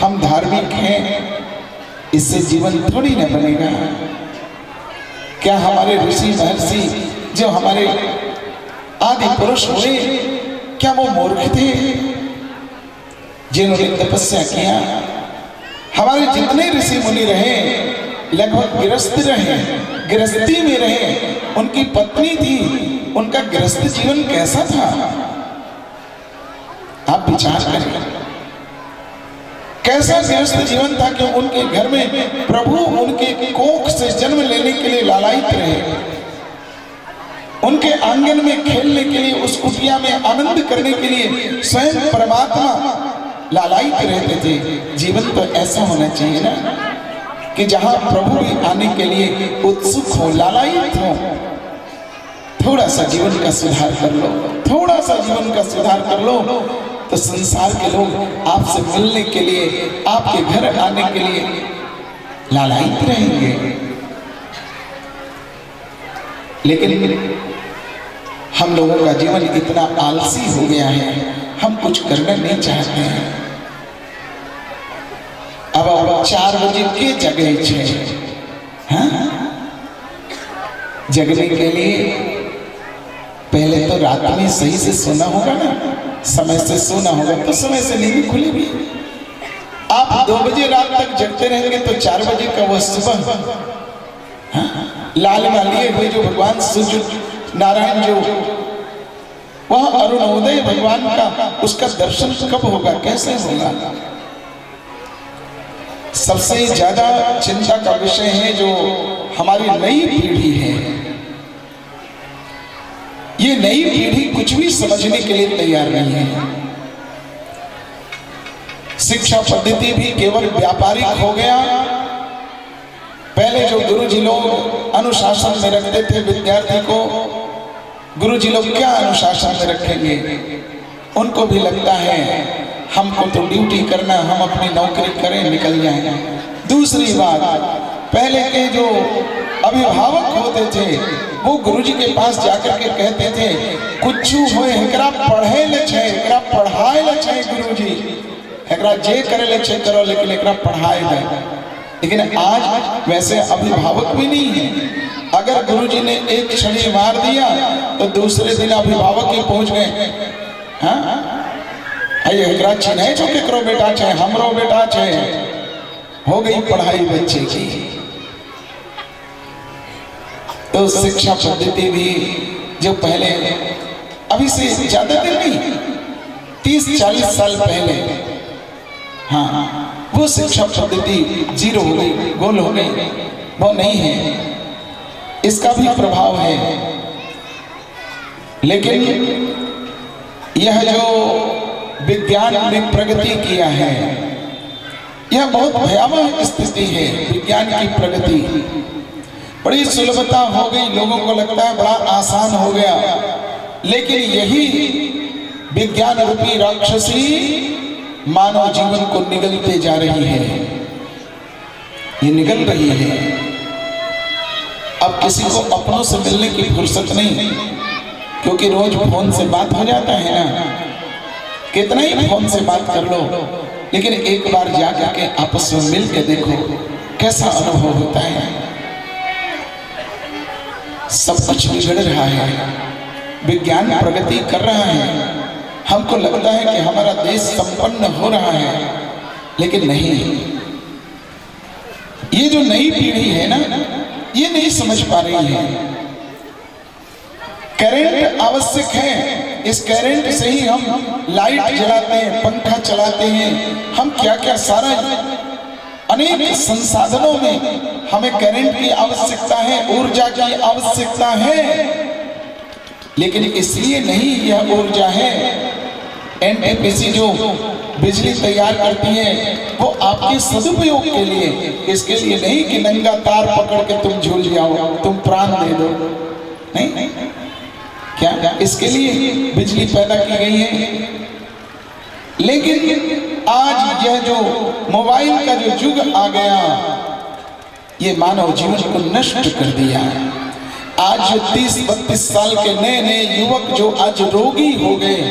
हम धार्मिक हैं इससे जीवन थोड़ी न बनेगा। क्या हमारे ऋषि महर्षि जो हमारे आदि पुरुष हुए, क्या वो मूर्ख थे जिन्होंने तपस्या किया? हमारे जितने ऋषि मुनि रहे लगभग गृहस्थ रहे, गृहस्थी में रहे, उनकी पत्नी थी, उनका गृहस्थ जीवन कैसा था आप विचार करें। कैसा गृहस्थ जीवन था कि उनके घर में प्रभु उनके कोख से जन्म लेने के लिए लालायित रहे, उनके आंगन में खेलने के लिए, उस कुटिया में आनंद करने के लिए स्वयं परमात्मा लालायित रहते थे। जीवन तो ऐसा होना चाहिए ना कि जहां प्रभु भी आने के लिए उत्सुक हो, लालायित हो। थोड़ा सा जीवन का सुधार कर लो, थोड़ा सा जीवन का सुधार कर लो तो संसार के लोग आपसे मिलने के लिए, आपके घर आने के लिए लालायित रहेंगे। लेकिन हम लोगों का जीवन इतना आलसी हो गया है, हम कुछ करना नहीं चाहते हैं। अब 4 बजे के जगे छे, जगने के लिए पहले तो रात में सही से सोना होगा ना, समय से सोना होगा तो समय से नींद खुलेगी। आप 2 बजे रात तक जगते रहेंगे तो 4 बजे का वो सुबह लाल मालिए हुए जो भगवान सूर्य नारायण जो वह अरुणोदय भगवान का, उसका दर्शन कब होगा, कैसे होगा? सबसे ज्यादा चिंता का विषय है जो हमारी नई पीढ़ी है। ये नई पीढ़ी कुछ भी समझने के लिए तैयार नहीं है। शिक्षा पद्धति भी केवल व्यापारिक हो गया। पहले जो गुरुजी लोग अनुशासन में रखते थे विद्यार्थी को, गुरुजी लोग क्या अनुशासन में रखेंगे? उनको भी लगता है हमको तो ड्यूटी करना, हम अपनी नौकरी करें निकल जाएं। दूसरी बात, पहले के जो अभिभावक होते थे वो गुरुजी के पास जाकर के कहते थे कुछ होए एकरा पढ़े ले छे, एकरा पढ़ाए ले छे गुरुजी, एकरा जे करे ले छे करो लेकिन एकरा पढ़ाए दे। लेकिन आज वैसे अभिभावक भी नहीं है। अगर गुरुजी ने एक छड़ी मार दिया तो दूसरे दिन अभिभावक ही पहुंच गए, एकरा चिन्हे जो केकरो बेटा छे, हमरो बेटा छे। हो गई पढ़ाई बच्चे की। तो शिक्षा पद्धति भी जो पहले, अभी से ज्यादा दिन नहीं, 30-40 साल पहले, वो शिक्षा पद्धति जीरो हो गई, गोल हो गई, वो नहीं है। इसका भी प्रभाव है। लेकिन यह जो विज्ञान ने प्रगति किया है, यह बहुत भयावह स्थिति है। विज्ञान की प्रगति बड़ी सुलभता हो गई, लोगों को लगता है बड़ा आसान हो गया। लेकिन यही विज्ञान रूपी राक्षसी मानव जीवन को निगलते जा रही है, ये निगल रही है। अब किसी को अपनों से मिलने की फुर्सत नहीं, क्योंकि रोज फोन से बात हो जाता है ना। कितना ही फोन से बात कर लो, लेकिन एक बार जाकर के आपस में मिल के देखो कैसा अनुभव होता है। सब कुछ बिगड़ रहा है, विज्ञान प्रगति कर रहा है। हमको लगता है कि हमारा देश संपन्न हो रहा है, लेकिन नहीं। ये जो नई पीढ़ी है ना, ये नहीं समझ पा रही है। करंट आवश्यक है, इस करंट से ही हम लाइट जलाते हैं, पंखा चलाते हैं, हम क्या क्या सारा अनेक संसाधनों में हमें करंट की आवश्यकता है, ऊर्जा की आवश्यकता है। लेकिन इसलिए नहीं यह ऊर्जा है, एनटीपीसी जो बिजली तैयार करती है वो आपके सदुपयोग के लिए, इसके लिए नहीं कि नंगा तार पकड़ के तुम झूल जाओ, तुम प्राण दे दो, नहीं। क्या इसके लिए बिजली पैदा की गई है। लेकिन आज यह जो मोबाइल का जो युग आ गया, ये मानव जीवन को नष्ट कर दिया। आज 30-32 साल के नए नए युवक जो आज रोगी हो गए,